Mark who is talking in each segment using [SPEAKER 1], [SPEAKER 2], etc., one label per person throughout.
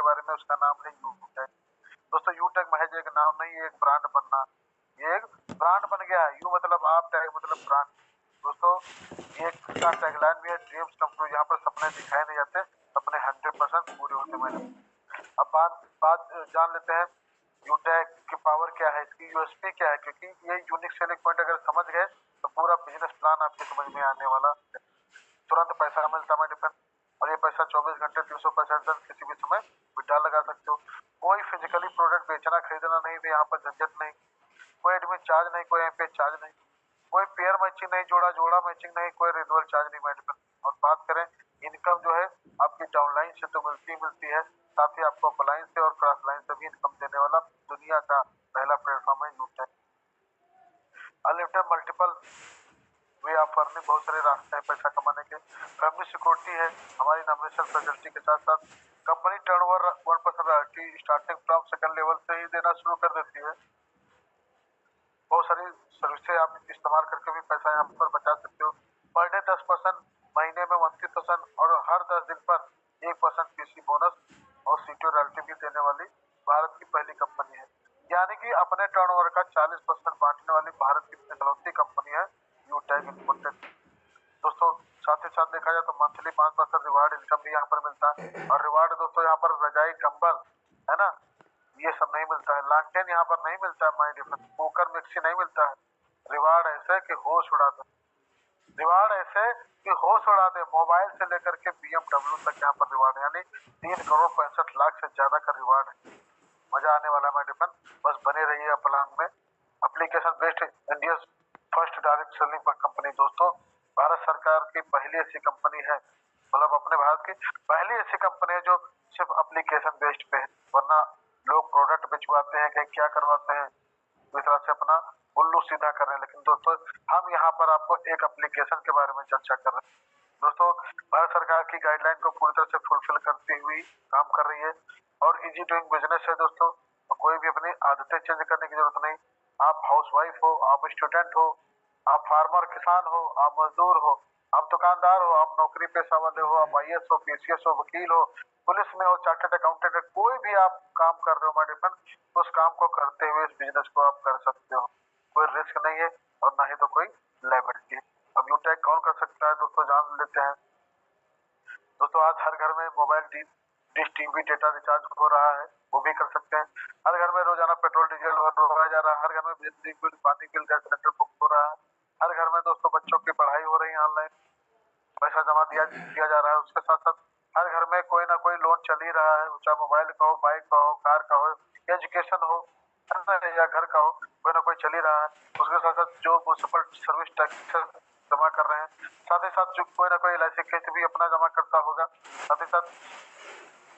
[SPEAKER 1] बारे में, उसका नाम है यूटेक। दोस्तों यूटेक महज एक नाम नहीं, ये एक ब्रांड बनना, ये एक ब्रांड बन गया है। यू मतलब आप, टैग मतलब ब्रांड। दोस्तों ये इसका टैगलाइन भी है, ड्रीम्स कम ट्रू। यहाँ पर सपने दिखाए नहीं जाते, सपने 100% पूरे होते हैं। अब बात बात जान लेते हैं यूटेक की पावर क्या है, इसकी यूएसपी क्या है, क्योंकि ये यूनिक सेलिंग पॉइंट अगर समझ गए तो पूरा बिजनेस प्लान आपके समझ में आने वाला है। तुरंत पैसा मिलता है डिपेंड, और ये पैसा 24 घंटे 365 दिन किसी भी समय विड्रॉ लगा सकते हो। कोई फिजिकली प्रोडक्ट बेचना खरीदना नहीं, भी यहाँ पर झंझट नहीं, कोई एडमिन चार्ज नहीं, कोई एमपी चार्ज नहीं, कोई पेयर मैचिंग नहीं, जोड़ा जोड़ा मैचिंग नहीं, कोई रिन्यूअल चार्ज नहीं मैडम। और बात करें इनकम जो है आपकी डाउनलाइन से तो मिलती है, साथ ही आपको अपलाइन से और क्रॉस लाइन से भी इनकम देने वाला दुनिया का पहला प्लेटफॉर्म है Utech. Unlimited multiple way of earning, बहुत सारे रास्ते हैं पैसा कमाने के। फैमिली सिक्योरिटी है हमारी नॉमिनेशन फैसिलिटी के साथ साथ। Company turnover 1% royalty starting from second level से ही देना शुरू कर देती है। बहुत सारी सर्विसेज आप इस्तेमाल करके भी पैसा यहाँ पर बचा सकते हो। पर डे 10%, महीने में 29%, और हर 10 दिन पर 1% पीसी बोनस और सीटीओ रॉयल्टी भी देने वाली भारत की पहली कंपनी है। यानी कि अपने टर्नओवर का 40% बांटने वाली भारत की इकलौती कंपनी है यूटेक इन्फोटेक। दोस्तों साथ ही साथ देखा जाए तो मंथली 5% रिवार्ड इनकम भी यहाँ पर मिलता है। और रिवार्ड दोस्तों यहाँ पर रजाई, कंबल, है ना, ये सब नहीं मिलता है। लालटेन यहाँ पर नहीं मिलता है, माइंड पोकर मिक्सी नहीं मिलता है। रिवार्ड ऐसे कि होश उड़ा दे, रिवार्ड ऐसे कि होश उड़ा दे, मोबाइल से लेकर के BMW तक यहाँ पर रिवार्ड, यानी 3,65,00,000 से ज्यादा का रिवार्ड है। मजा आने वाला है माय डिफेंड, बस बने रहिए प्लान में। Application based India first direct selling company. दोस्तों भारत सरकार की पहली ऐसी कंपनी है, मतलब अपने भारत की पहली ऐसी कंपनी है जो सिर्फ एप्लीकेशन बेस्ड पे है, वरना लोग प्रोडक्ट बेचवाते हैं, कहीं क्या करवाते हैं, इस तरह से अपना उल्लू सीधा कर रहे हैं। लेकिन दोस्तों हम यहाँ पर आपको एक एप्लीकेशन के बारे में चर्चा कर रहे हैं। दोस्तों भारत सरकार की गाइडलाइन को पूरी तरह से फुलफिल करती हुई काम कर रही है और इजी डूइंग बिजनेस है। दोस्तों कोई भी अपनी आदतें चेंज करने की जरूरत नहीं। आप हाउसवाइफ हो, आप स्टूडेंट हो, आप फार्मर किसान हो, आप मजदूर हो, आप दुकानदार हो, आप नौकरी पेशा वाले हो, आप IAS हो, PCS हो, वकील हो, पुलिस में हो, चार्टर्ड अकाउंटेंट है, कोई भी आप काम कर रहे हो माय डिफेंड, उस काम को करते हुए इस बिजनेस को आप कर सकते हो। कोई रिस्क नहीं है और ना ही तो कोई लायबिलिटी है। अब यूटेक कौन कर सकता है दोस्तों, जान लेते हैं। दोस्तों आज हर घर में mobile dish TV data recharge हो रहा है, वो भी कर सकते हैं। हर घर में रोजाना पेट्रोल डीजल भरवाया जा रहा है, हर घर में बिजली बिल, पानी बिल, गैस सिलेंडर बुक हो रहा है, हर घर में दोस्तों बच्चों की पढ़ाई हो रही है ऑनलाइन, पैसा जमा दिया जा रहा है। उसके साथ साथ हर घर में कोई ना कोई लोन चल ही रहा है, चाहे मोबाइल का हो, बाइक का हो, कार का हो, एजुकेशन हो, या घर का हो, कोई ना कोई चल ही रहा है। उसके साथ साथ जो म्युनिसिपल सर्विस टैक्स जमा कर रहे हैं, साथ ही साथ जो कोई ना कोई LIC किस्त भी अपना जमा करता होगा। साथ ही साथ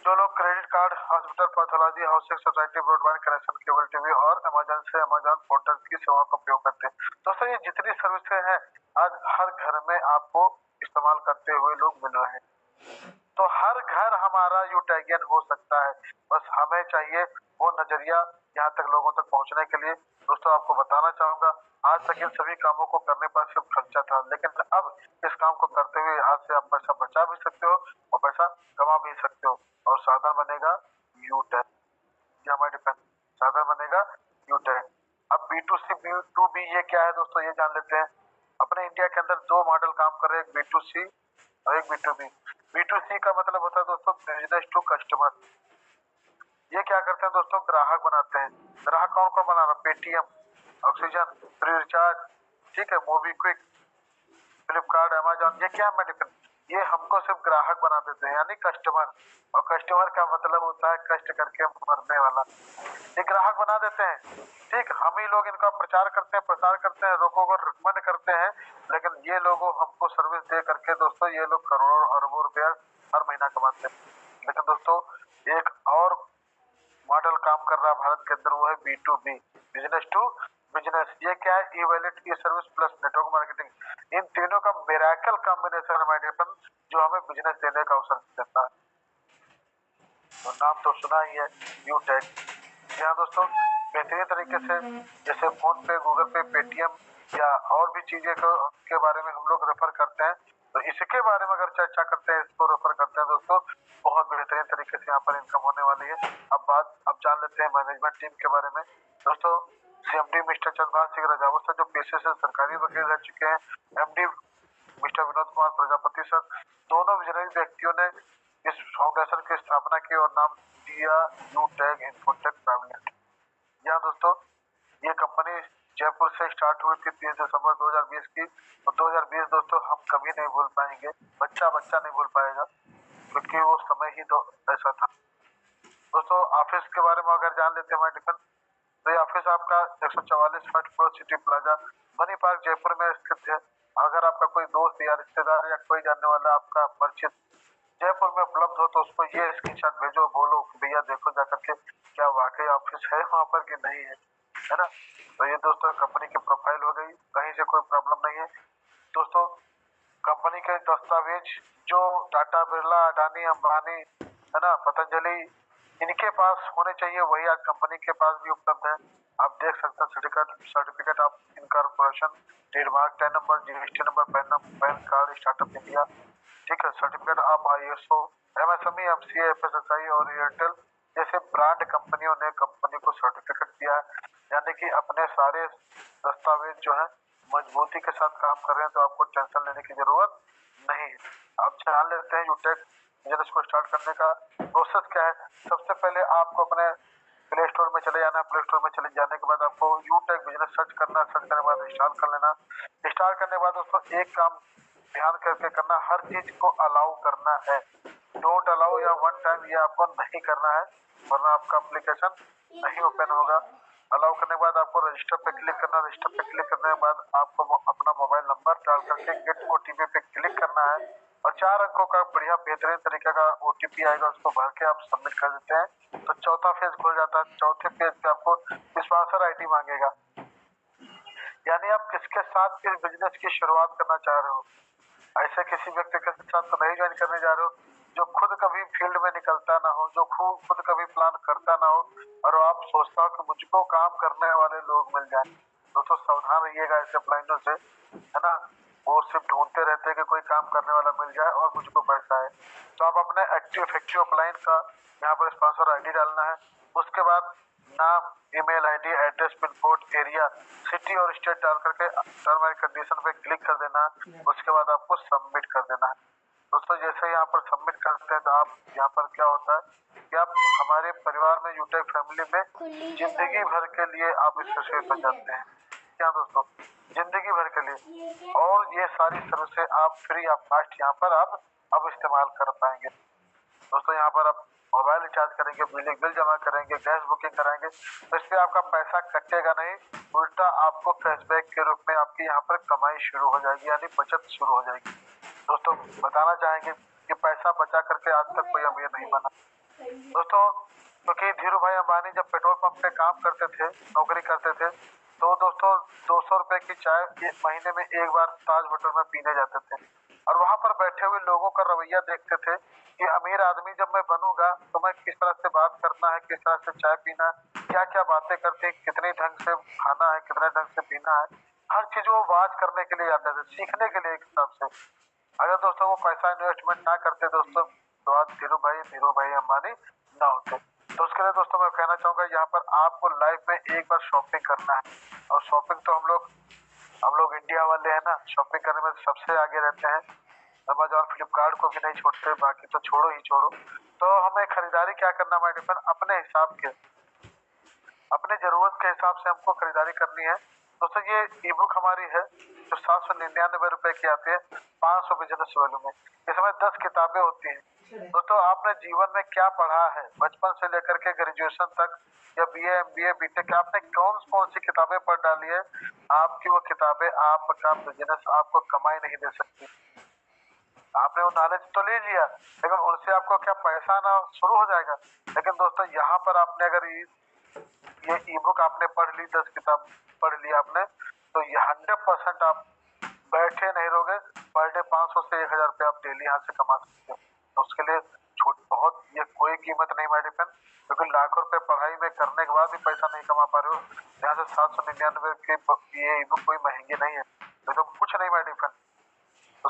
[SPEAKER 1] जो लोग credit card, hospital, pathology, housing society, broadband connection, cable TV और अमेजन से अमेजन पोर्टल की सेवा का उपयोग करते हैं। दोस्तों ये जितनी सर्विसेज हैं आज हर घर में आपको इस्तेमाल करते हुए लोग मिल रहे हैं। तो हर घर हमारा यूटेगियन हो सकता है, बस हमें चाहिए वो नजरिया यहाँ तक लोगों तक पहुँचने के लिए। दोस्तों आपको बताना चाहूंगा आज तक इन सभी कामों को करने पर सिर्फ खर्चा था, लेकिन अब इस काम को करते हुए आज से आप पैसा बचा भी सकते हो और पैसा कमा भी सकते हो, और साधन बनेगा यूटेक। ये हमारे डिपेंड साधन बनेगा यूटेक। अब B2C B2B ये क्या है दोस्तों, ये जान लेते हैं। अपने इंडिया के अंदर दो मॉडल काम कर रहे हैं, एक B2C और एक B2B। B2C का मतलब होता है दोस्तों बिजनेस टू कस्टमर। ये क्या करते हैं दोस्तों, ग्राहक बनाते हैं। ग्राहक कौन कौन बना रहा है, पेटीएम, ऑक्सीजन, फ्री रिचार्ज, ठीक है, मोबीक्विक, फ्लिपकार्ट, अमेजॉन, ये क्या है, ये हमको सिर्फ ग्राहक बना देते हैं, यानी कस्टमर। और कस्टमर का मतलब होता है कष्ट करके मरने वाला। ये ग्राहक बना देते हैं, ठीक, हम ही लोग इनका प्रचार करते हैं, प्रसार करते हैं, लोगों को रिकमेंड करते हैं, लेकिन ये लोगों हमको सर्विस दे करके दोस्तों ये लोग करोड़ों अरबों रुपया हर महीना कमाते हैं। लेकिन दोस्तों एक और मॉडल काम कर रहा है भारत के अंदर, वो है B2B, बिजनेस टू बिजनेस। ये क्या है, ई वैलेट, ई सर्विस प्लस नेटवर्क मार्केटिंग। इन तीनों का मिरेकल कॉम्बिनेशन है जो हमें बिजनेस देने का अवसर देता है। तो नाम तो सुना ही है यूटेक। यहाँ दोस्तों बेहतरीन तरीके से जैसे फोन पे, गूगल पे, पेटीएम या और भी चीजें के बारे में हम लोग रेफर करते हैं, तो इसके बारे में अगर चर्चा करते हैं, इसको रेफर करते हैं दोस्तों, बहुत बेहतरीन तरीके से यहाँ पर इनकम होने वाली है। अब जान लेते हैं मैनेजमेंट टीम के बारे में दोस्तों। CMD mister Chandrabhan Singh Rajawat sir जो पेशे से सरकारी वकील रह चुके हैं, MD mister Vinod Kumar Prajapati sir, दोनों विजनरी व्यक्तियों ने इस फाउंडेशन की स्थापना की और नाम दिया यूटेक इन्फोटेक प्राइवेट लिमिटेड। यहाँ दोस्तों ये कंपनी जयपुर से स्टार्ट हुई थी 30 दिसंबर 2020 की, और 2020 दोस्तों हम कभी नहीं भूल पाएंगे, बच्चा नहीं भूल पाएगा, क्योंकि वो समय ही ऐसा था दोस्तों। ऑफिस के बारे में अगर जान लेते हैं डिफेंस, तो ये ऑफिस आपका 144 फर्स्ट फ्लोर सिटी प्लाजा बनी पार्क जयपुर में स्थित है। अगर आपका कोई दोस्त या रिश्तेदार या कोई जानने वाला आपका परिचित जयपुर में उपलब्ध हो तो उसको ये स्क्रीनशॉट भेजो, बोलो भैया देखो जाकर के क्या वाकई ऑफिस है वहां पर कि नहीं है ना। तो ये दोस्तों कंपनी की प्रोफाइल हो गई, कहीं से कोई प्रॉब्लम नहीं है दोस्तों। कंपनी के दस्तावेज जो टाटा बिरला, अडानी, अंबानी है ना, पतंजलि, इनके पास होने चाहिए वही आज कंपनी के पास भी उपलब्ध है। आप देख सकते हैं certificate of incorporation, trademark, tan number, GST number, pan card, startup India, ठीक है, certificate of ISO, MSME, FCI, FSSI और एयरटेल जैसे ब्रांड कंपनियों ने कंपनी को सर्टिफिकेट दिया है। यानी कि अपने सारे दस्तावेज जो है मजबूती के साथ काम कर रहे हैं, तो आपको टेंशन लेने की जरूरत नहीं है। अब जान लेते हैं यूटेक बिजनेस को स्टार्ट करने का प्रोसेस क्या है। सबसे पहले आपको अपने प्ले स्टोर में चले जाना है। प्ले स्टोर में चले जाने के बाद आपको यूटेक बिजनेस सर्च करना, सर्च करने के बाद इंस्टॉल कर लेना। इंस्टॉल करने के बाद दोस्तों एक काम ध्यान करके करना, हर चीज को अलाउ करना है, डोंट अलाउ या वन टाइम ये आपको नहीं करना है, वरना आपका एप्लीकेशन नहीं ओपन होगा। अलाउ करने के बाद आपको रजिस्टर पे क्लिक करना, रजिस्टर पे क्लिक करने के बाद आपको अपना मोबाइल नंबर डाल करके गेट ओटीपी पे क्लिक करना है, और 4 अंकों का बढ़िया बेहतरीन तरीके का ओटीपी आएगा, उसको भर के आप सबमिट कर देते हैं तो चौथा फेज खुल जाता है। चौथे फेज पे आपको स्पॉन्सर आईडी मांगेगा, यानी आप किसके साथ किस बिजनेस की शुरुआत करना चाह रहे हो। ऐसे किसी व्यक्ति के साथ तो नहीं ज्वाइन करने जा रहे हो जो खुद कभी फील्ड में निकलता ना हो, जो खुद कभी प्लान करता ना हो, और आप सोचता हो कि मुझको काम करने वाले लोग मिल जाएं। दोस्तों सावधान रहिएगा ऐसे अप्लाइनों से, है ना, वो सिर्फ ढूंढते रहते हैं कि कोई काम करने वाला मिल जाए और मुझको पैसा है। तो आप अपने एक्टिव इफेक्टिव अप्लाइन का यहाँ पर स्पॉन्सर आईडी डालना है। उसके बाद नाम, email ID, address, pin code, area, city और स्टेट डाल करके टर्म एंड कंडीशन पे क्लिक कर देना है। उसके बाद आपको सबमिट कर देना है। दोस्तों जैसे यहाँ पर सबमिट करते हैं तो आप यहाँ पर क्या होता है कि आप हमारे परिवार में यूटेक फैमिली में जिंदगी भर के लिए आप एसोसिएट बन जाते हैं। क्या दोस्तों, जिंदगी भर के लिए, और ये सारी सर्विसेज आप फ्री ऑफ कॉस्ट यहाँ पर आप अब इस्तेमाल कर पाएंगे। दोस्तों यहाँ पर आप मोबाइल रिचार्ज करेंगे, बिल जमा करेंगे, गैस बुकिंग कराएंगे, तो इससे आपका पैसा कटेगा नहीं, उल्टा आपको कैशबैक के रूप में आपकी यहाँ पर कमाई शुरू हो जाएगी, यानी बचत शुरू हो जाएगी। दोस्तों बताना चाहेंगे कि पैसा बचा करके आज तक कोई अमीर नहीं बना दोस्तों, क्योंकि धीरू भाई अंबानी जब पेट्रोल पंप पे काम करते थे, नौकरी करते थे, तो दोस्तों 200 रुपए की चाय महीने में एक बार ताज होटल में पीने जाते थे, और वहां पर बैठे हुए लोगों का रवैया देखते थे कि अमीर आदमी जब मैं बनूंगा तो मैं किस तरह से बात करना है, किस तरह से चाय पीना है, क्या क्या बातें करते हैं, कितने ढंग से खाना है, कितने ढंग से पीना है, हर चीज वो वाच करने के लिए जाते थे, सीखने के लिए एक हिसाब से। अगर दोस्तों वो पैसा इन्वेस्टमेंट ना करते दोस्तों तो आज धीरू भाई अंबानी ना होते। तो उसके लिए दोस्तों मैं कहना चाहूंगा यहाँ पर आपको लाइफ में एक बार शॉपिंग करना है, और शॉपिंग तो हम लोग इंडिया वाले हैं ना, शॉपिंग करने में सबसे आगे रहते हैं। अमेजॉन फ्लिपकार्ट को भी नहीं छोड़ते, बाकी तो छोड़ो ही छोड़ो। तो हमें खरीदारी क्या करना है डिपेंड अपने हिसाब के, अपने जरूरत के हिसाब से हमको खरीदारी करनी है। दोस्तों ये ई बुक हमारी है जो 799 रुपए की आती है 500 बिजनेस वैल्यू में। इसमें 10 किताबें होती हैं। दोस्तों आपने जीवन में क्या पढ़ा है बचपन से लेकर के ग्रेजुएशन तक, या बीए, एमबीए, बीटेक, आपने कौन सी किताबें पढ़ डाली है, आपकी वो किताबें आपका बिजनेस आपको कमाई नहीं दे सकती। आपने वो नॉलेज तो ले लिया, लेकिन उनसे आपको क्या पैसा आना शुरू हो जाएगा। लेकिन दोस्तों यहाँ पर आपने अगर ये ई बुक आपने पढ़ ली, 10 किताब पढ़ ली आपने, तो ये 100% आप बैठे नहीं रहोगे, पर डे 500 से 1000 रुपये आप डेली यहाँ से कमा सकते हो। तो उसके लिए छोट बहुत ये कोई कीमत नहीं माय डिफेंड, क्योंकि लाखों रुपए पढ़ाई में करने के बाद भी पैसा नहीं कमा पा रहे हो। यहाँ से 799 के ये ई बुक कोई महंगी नहीं है, तो कुछ नहीं माय डिफेंड।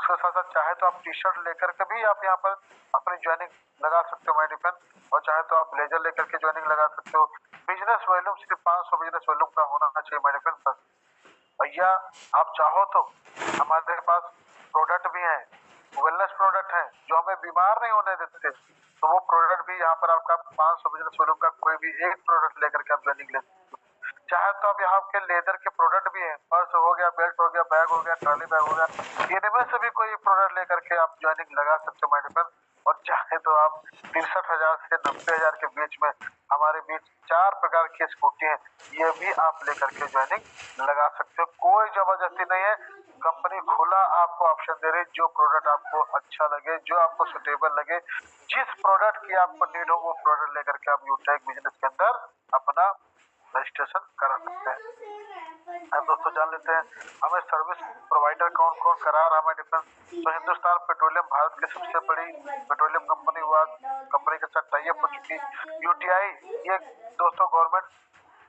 [SPEAKER 1] उसके साथ साथ चाहे तो आप टी शर्ट लेकर के भी आप यहाँ पर अपनी ज्वाइनिंग लगा सकते हो माय डिफेंस, और चाहे तो आप ब्लेजर लेकर के ज्वाइनिंग लगा सकते हो। बिजनेस वॉल्यूम सिर्फ 500 बिजनेस वॉल्यूम का होना चाहिए माय डिफेंस। बस भैया आप चाहो तो हमारे पास प्रोडक्ट भी हैं, वेलनेस प्रोडक्ट हैं जो हमें बीमार नहीं होने देते, तो वो प्रोडक्ट भी यहाँ पर आपका 500 बिजनेस वॉल्यूम का कोई भी एक प्रोडक्ट लेकर के आप ज्वाइनिंग ले सकते हो। चाहे तो आप यहाँ के लेदर के प्रोडक्ट भी हैं, पर्स हो गया, बेल्ट हो गया, बैग हो गया, ट्रॉली बैग हो गया, इनमें से भी कोई प्रोडक्ट लेकर के आप ज्वाइनिंग लगा सकते हो माय डिफेंस। और चाहे तो आप 63,000 से 90,000 के बीच में हमारे बीच 4 प्रकार की स्कूटी है, ये भी आप लेकर के ज्वाइनिंग लगा सकते हो। कोई जबरदस्ती नहीं है, कंपनी खुला आपको ऑप्शन दे रही है, जो प्रोडक्ट आपको अच्छा लगे, जो आपको सुटेबल लगे, जिस प्रोडक्ट की आपको नीड हो वो प्रोडक्ट लेकर के आप यूटेक बिजनेस के अंदर अपना रजिस्ट्रेशन करा सकते हैं। अब दोस्तों जान लेते हैं हमें सर्विस प्रोवाइडर कौन कौन करा रहा है डिफेंस। तो हिंदुस्तान पेट्रोलियम भारत की सबसे बड़ी पेट्रोलियम कंपनी हुआ, कंपनी के साथ टाई अप हो चुकी। यूटीआई ये दोस्तों गवर्नमेंट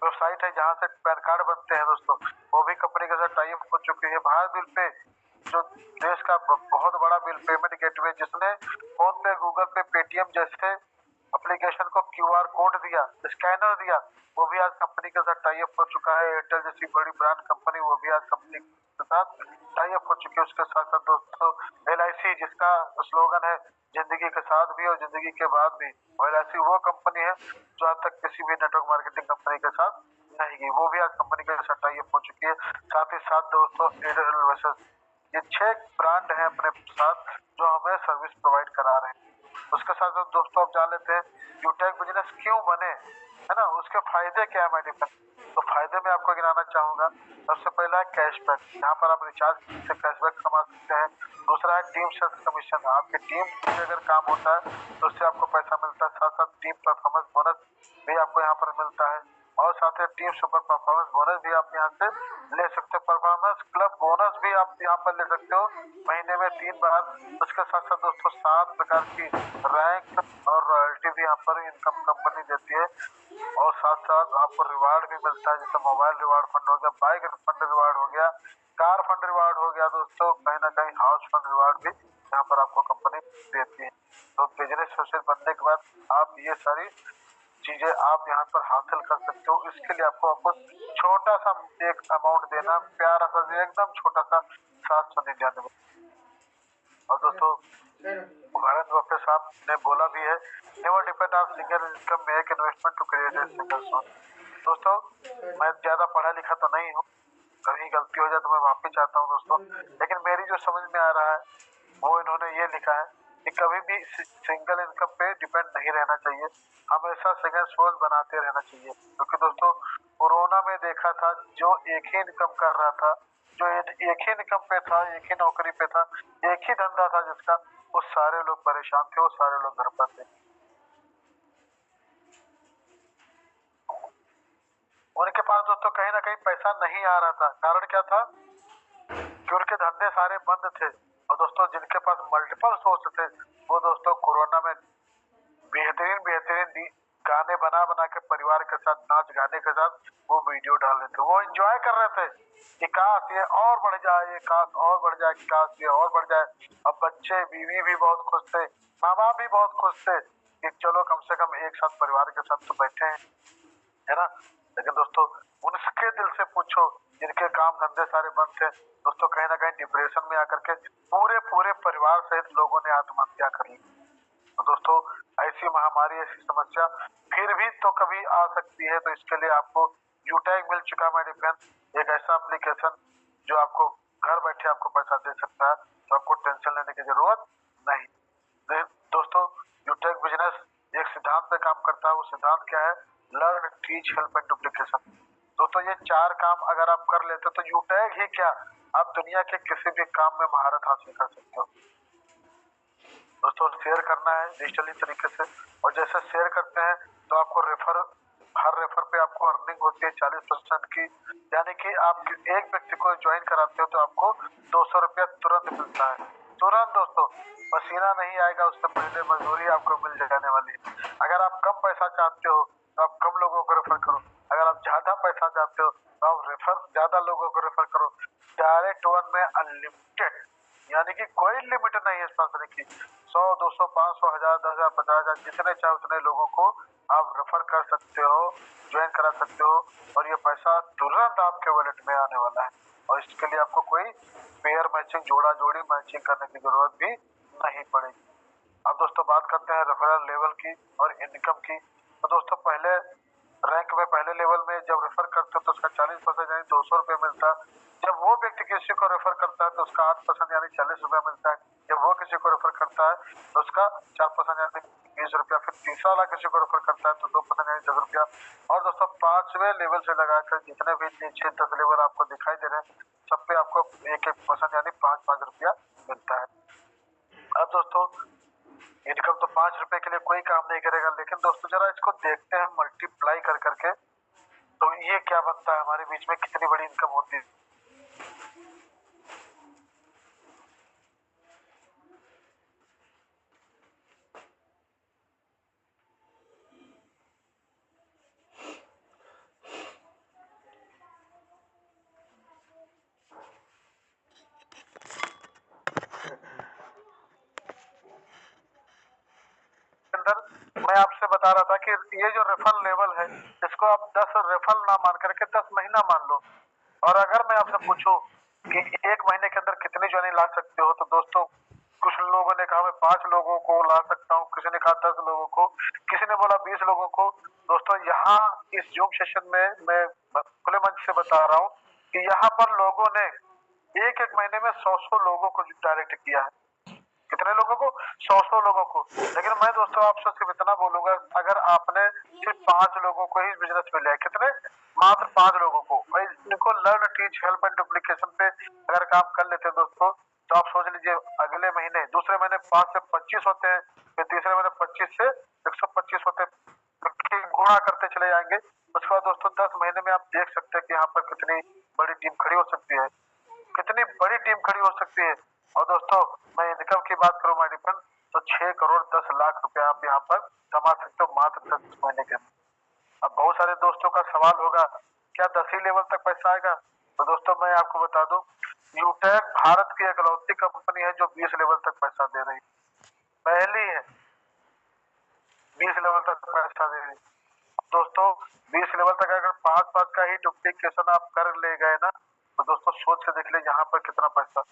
[SPEAKER 1] वेबसाइट है जहां से पैन कार्ड बनते हैं दोस्तों, वो भी कंपनी के साथ टाई अप हो चुकी है। भारत बिल पे जो देश का बहुत बड़ा बिल पेमेंट गेटवे, जिसने फोन पे, गूगल पे, पेटीएम जैसे एप्लीकेशन को क्यूआर कोड दिया, स्कैनर दिया, वो भी आज कंपनी के साथ टाई अप हो चुका है। एयरटेल जैसी बड़ी ब्रांड कंपनी वो भी आज कंपनी के साथ टाई अप हो चुकी है। उसके साथ साथ दोस्तों LIC जिसका स्लोगन है जिंदगी के साथ भी और जिंदगी के बाद भी, और LIC वो कंपनी है जो आज तक किसी भी नेटवर्क मार्केटिंग कंपनी के साथ नहीं गई, वो भी आज कंपनी के साथ टाई अप हो चुकी है। साथ ही साथ दोस्तों एयरटेल वर्सेस, ये 6 ब्रांड है अपने साथ जो हमें सर्विस प्रोवाइड करा रहे हैं। उसके साथ साथ दोस्तों आप जान लेते हैं यूटेक बिजनेस क्यों बने, है ना, उसके फायदे क्या है माय डिफेंस। तो फायदे में आपको गिनाना चाहूंगा। सबसे पहला है कैशबैक, यहाँ पर आप रिचार्ज से कैशबैक कमा सकते हैं। दूसरा है टीम सेल्स कमीशन, आपकी टीम से अगर काम होता है तो उससे आपको पैसा मिलता है। साथ साथ टीम परफॉर्मेंस बोनस भी आपको यहाँ पर मिलता है, और साथ ही टीम सुपर परफॉर्मेंस बोनस भी आप यहाँ से ले सकते हो। परफॉर्मेंस क्लब बोनस भी आप यहाँ पर ले सकते हो महीने में 3 बार। उसके साथ साथ दोस्तों 7 प्रकार की रैंक और रॉयल्टी भी यहाँ पर इनकम कंपनी देती है, और साथ साथ आपको रिवार्ड भी मिलता है, जैसे मोबाइल रिवार्ड फंड हो गया, बाइक फंड रिवार्ड हो गया, कार फंड रिवार्ड हो गया दोस्तों, कहीं ना कहीं हाउस फंड रिवार्ड भी यहाँ पर आपको कंपनी देती है। तो बिजनेस एसोसिएट बनने के बाद आप ये सारी चीजें आप यहाँ पर हासिल कर सकते हो। इसके लिए आपको छोटा सा एक अमाउंट देना, प्यारा सा एकदम छोटा सा 799। और दोस्तों वारेन बफेट साहब ने बोला भी है, never depend on single income, make investment to create a single source. दोस्तों मैं ज्यादा पढ़ा लिखा तो नहीं हूँ, कहीं गलती हो जाए तो मैं माफी चाहता हूँ दोस्तों, लेकिन मेरी जो समझ में आ रहा है वो इन्होंने ये लिखा है कि कभी भी सिंगल इनकम पे डिपेंड नहीं रहना चाहिए, हमेशा सेकंड सोर्स बनाते रहना चाहिए। क्योंकि दोस्तों कोरोना में देखा था जो एक ही इनकम कर रहा था, जो एक ही इनकम पे था, एक ही नौकरी पे था, एक ही धंधा था जिसका, वो सारे लोग परेशान थे, वो सारे लोग घर पर थे। उनके पास दोस्तों कहीं ना कहीं पैसा नहीं आ रहा था, कारण क्या था कि उनके धंधे सारे बंद थे। और दोस्तों जिनके पास मल्टीपल सोर्स थे वो दोस्तों कोरोना में बेहतरीन बेहतरीन गाने बना बना के परिवार के साथ, नाच गाने के साथ वो वीडियो डाल रहे थे, वो एंजॉय कर रहे थे कि काश ये और बढ़ जाए, ये काश और बढ़ जाए, काश ये और बढ़ जाए। अब बच्चे बीवी भी बहुत खुश थे, माँ बाप भी बहुत खुश थे कि चलो कम से कम एक साथ परिवार के साथ तो बैठे हैं, है ना। लेकिन दोस्तों उनके दिल से पूछो जिनके काम धंधे सारे बंद थे दोस्तों, कहीं ना कहीं डिप्रेशन में आकर के पूरे पूरे परिवार सहित लोगों ने आत्महत्या कर ली। तो दोस्तों ऐसी महामारी, ऐसी समस्या फिर भी तो कभी आ सकती है, तो इसके लिए आपको यूटैग मिल चुका है माय फ्रेंड्स, एक ऐसा एप्लीकेशन जो आपको घर बैठे आपको पैसा दे सकता है, तो आपको टेंशन लेने की जरूरत नहीं। दोस्तों यूटैग बिजनेस एक सिद्धांत पे काम करता है, वो सिद्धांत क्या है, learn, teach, help and duplication. दोस्तों ये 4 काम अगर आप कर लेते हो तो यूटैग ही क्या, आप दुनिया के किसी भी काम में महारत हासिल कर सकते हो। दोस्तों शेयर करना है डिजिटली तरीके से, और जैसे शेयर करते हैं तो आपको हर रेफर पे आपको अर्निंग होती है 40% की, यानी कि आप एक व्यक्ति को ज्वाइन कराते हो तो आपको 200 रुपया तुरंत मिलता है, तुरंत दोस्तों, पसीना नहीं आएगा, उससे पहले मजदूरी आपको मिल जाने वाली है। अगर आप कम पैसा चाहते हो तो आप कम लोगों को रेफर करो, अगर आप ज्यादा पैसा चाहते हो तो आप ज्यादा लोगों को रेफर करो। डायरेक्ट वन में अनलिमिटेड, यानी कि कोई की 100, 200, 500, 1000, 10,000, 50,000 जितने चाहे उतने लोगों को आप रेफर कर सकते हो, ज्वाइन करा सकते हो और ये पैसा तुरंत आपके वॉलेट में आने वाला है और इसके लिए आपको कोई पेयर मैचिंग, जोड़ा जोड़ी मैचिंग करने की जरूरत भी नहीं पड़ेगी। अब दोस्तों बात करते हैं रेफरल लेवल की और इनकम की। तो दोस्तों पहले रैंक में पहले लेवल में जब रेफर करते हो तो उसका 40% यानी 200 रुपये मिलता है। जब वो व्यक्ति किसी को रेफर करता है तो उसका 8% यानी 40 रुपया मिलता है। जब वो किसी को रेफर करता है तो उसका 4% यानी 20 रुपया। फिर तीसरा वाला किसी को रेफर करता है तो 2% यानी 10 रुपया। और दोस्तों 5वें लेवल से लगाकर जितने भी नीचे 10 लेवल आपको दिखाई दे रहे हैं सब पे आपको 1-1% यानी 5-5 रुपया मिलता है। अब दोस्तों इनकम तो 5 रुपए के लिए कोई काम नहीं करेगा, लेकिन दोस्तों जरा इसको देखते हैं मल्टीप्लाई कर करके तो ये क्या बनता है, हमारे बीच में कितनी बड़ी इनकम होती है। अंदर मैं आपसे बता रहा था कि ये जो रेफरल लेवल है इसको आप 10 रेफरल ना मान करके 10 महीना मान लो। और अगर मैं आपसे पूछूं कि 1 महीने के अंदर कितनी ज्वाइनिंग ला सकते हो तो दोस्तों कुछ लोगों ने कहा मैं 5 लोगों को ला सकता हूँ, किसी ने कहा 10 लोगों को, किसी ने बोला 20 लोगों को। दोस्तों यहाँ इस जूम सेशन में मैं खुले मंच से बता रहा हूँ कि यहाँ पर लोगों ने एक महीने में 100 लोगों को डायरेक्ट किया है। कितने लोगों को? 100 लोगों को। लेकिन मैं दोस्तों आपसे सिर्फ इतना बोलूंगा, अगर आपने सिर्फ 5 लोगों को ही बिजनेस में लिया, कितने? मात्र 5 लोगों को। भाई इनको learn, teach, help and duplication पे अगर काम कर लेते हैं दोस्तों तो आप सोच लीजिए अगले महीने, दूसरे महीने 5 से 25 होते हैं, फिर तीसरे महीने 25 से 125 होते हैं, गुणा करते चले जाएंगे। उसके बाद दोस्तों 10 महीने में आप देख सकते हैं कि यहाँ पर कितनी बड़ी टीम खड़ी हो सकती है, कितनी बड़ी टीम खड़ी हो सकती है। और दोस्तों मैं इनकम की बात करूं माय डिफेंस तो 6 करोड़ 10 लाख रुपया आप यहाँ पर कमा सकते हो मात्र 10 महीने के अंदर। अब बहुत सारे दोस्तों का सवाल होगा क्या 10 ही लेवल तक पैसा आएगा? तो दोस्तों मैं आपको बता दूं यूटेक भारत की इकलौती कंपनी है जो 20 लेवल तक पैसा दे रही है, पहली है 20 लेवल तक पैसा दे रही है। दोस्तों 20 लेवल तक अगर 5-5 का ही डुप्लीकेशन आप कर ले गए ना तो दोस्तों सोच के देख ले यहाँ पर कितना पैसा।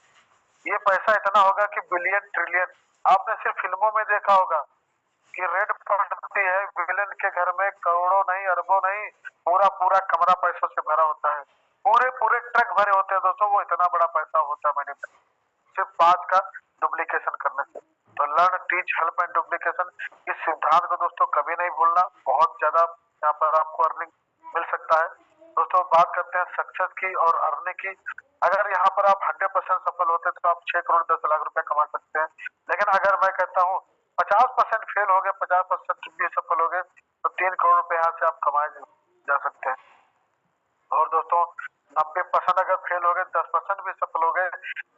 [SPEAKER 1] ये पैसा इतना होगा कि बिलियन ट्रिलियन। आपने सिर्फ फिल्मों में देखा होगा कि रेड पड़ती है विलेन के घर में, करोड़ों नहीं अरबों नहीं पूरा पूरा कमरा पैसों से भरा होता है, पूरे पूरे ट्रक भरे होते हैं दोस्तों। वो इतना बड़ा पैसा होता है मैंने सिर्फ 5 का डुप्लीकेशन करने से। तो learn, teach, help and duplication इस सिद्धांत को दोस्तों कभी नहीं भूलना, बहुत ज्यादा यहाँ पर आपको अर्निंग मिल सकता है। दोस्तों बात करते हैं सक्सेस की और अर्निंग की। अगर यहाँ पर आप 100% सफल होते तो आप 6 करोड़ 10 लाख रुपए कमा सकते हैं। लेकिन अगर मैं कहता हूँ 50% फेल हो गए, 50% भी सफल हो गए तो 3 करोड़ रुपए यहाँ से आप कमाए जा सकते हैं। और दोस्तों 90% अगर फेल हो गए, 10% भी सफल हो गए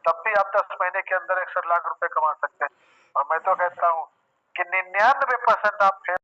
[SPEAKER 1] तब भी आप 10 महीने के अंदर 61 लाख रुपए कमा सकते हैं। और मैं तो कहता हूँ कि 99% आप फेल